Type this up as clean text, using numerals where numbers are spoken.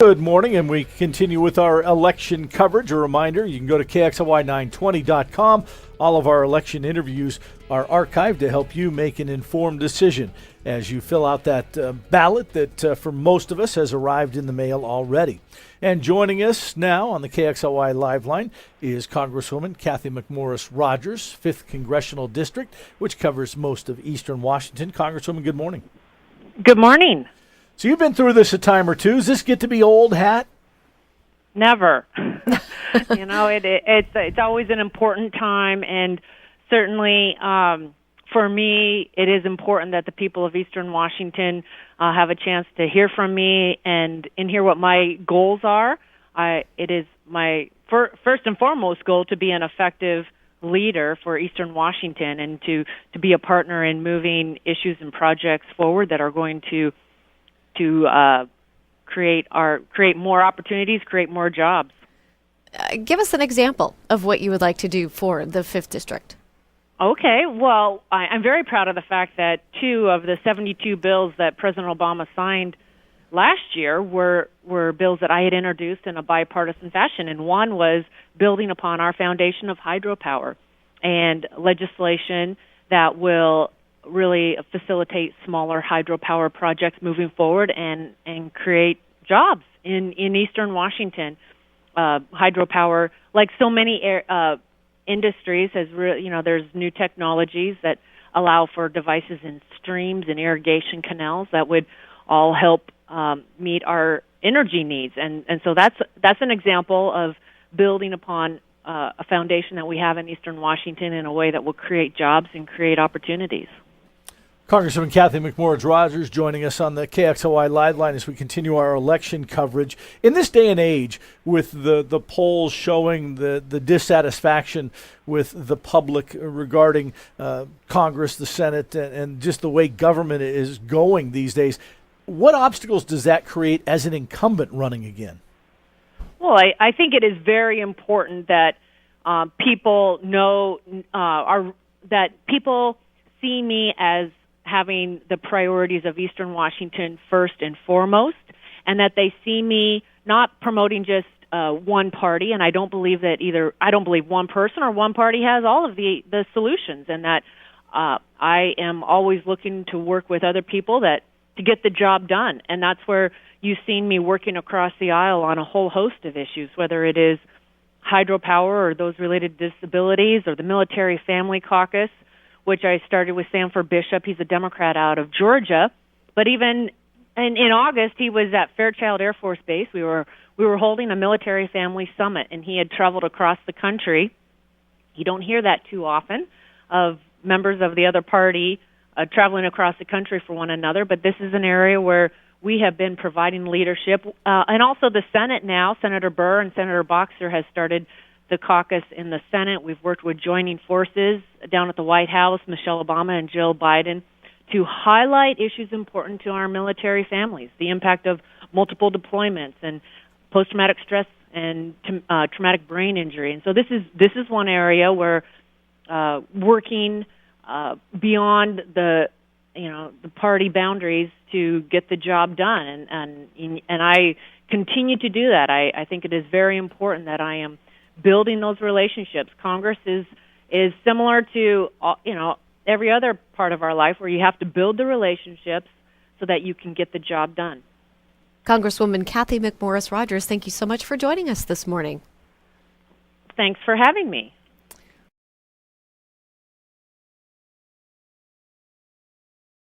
Good morning, and we continue with our election coverage. A reminder, you can go to KXLY920.com. All of our election interviews are archived to help you make an informed decision as you fill out that ballot that for most of us has arrived in the mail already. And joining us now on the KXLY Live Line is Congresswoman Cathy McMorris Rodgers, 5th Congressional District, which covers most of eastern Washington. Congresswoman, good morning. Good morning. So you've been through this a time or two. Does this get to be old hat? Never. It's always an important time, and certainly for me, it is important that the people of Eastern Washington have a chance to hear from me and hear what my goals are. It is my first and foremost goal to be an effective leader for Eastern Washington and to be a partner in moving issues and projects forward that are going to create more opportunities, create more jobs. Give us an example of what you would like to do for the 5th District. Okay, well, I'm very proud of the fact that 2 of the 72 bills that President Obama signed last year were bills that I had introduced in a bipartisan fashion, and one was building upon our foundation of hydropower and legislation that will really facilitate smaller hydropower projects moving forward and create jobs in Eastern Washington. Hydropower, like so many industries, there's new technologies that allow for devices in streams and irrigation canals that would all help meet our energy needs. And so that's an example of building upon a foundation that we have in Eastern Washington in a way that will create jobs and create opportunities. Congresswoman Cathy McMorris Rodgers joining us on the KXLY Live Line as we continue our election coverage. In this day and age, with the polls showing the dissatisfaction with the public regarding Congress, the Senate, and just the way government is going these days, what obstacles does that create as an incumbent running again? Well, I think it is very important that people know that people see me as having the priorities of Eastern Washington first and foremost, and that they see me not promoting just one party. And I don't believe one person or one party has all of the solutions, and that I am always looking to work with other people to get the job done. And that's where you've seen me working across the aisle on a whole host of issues, whether it is hydropower or those related disabilities or the Military Family Caucus, which I started with Sanford Bishop. He's a Democrat out of Georgia. But even in August, he was at Fairchild Air Force Base. We were holding a military family summit, and he had traveled across the country. You don't hear that too often of members of the other party traveling across the country for one another, but this is an area where we have been providing leadership. And also the Senate now, Senator Burr and Senator Boxer has started the caucus in the Senate. We've worked with joining forces down at the White House, Michelle Obama and Jill Biden, to highlight issues important to our military families, the impact of multiple deployments and post-traumatic stress and traumatic brain injury. And so this is one area where working beyond the party boundaries to get the job done, and I continue to do that. I think it is very important that I am building those relationships. Congress is similar to every other part of our life, where you have to build the relationships so that you can get the job done. Congresswoman Cathy McMorris Rodgers, thank you so much for joining us this morning. Thanks for having me.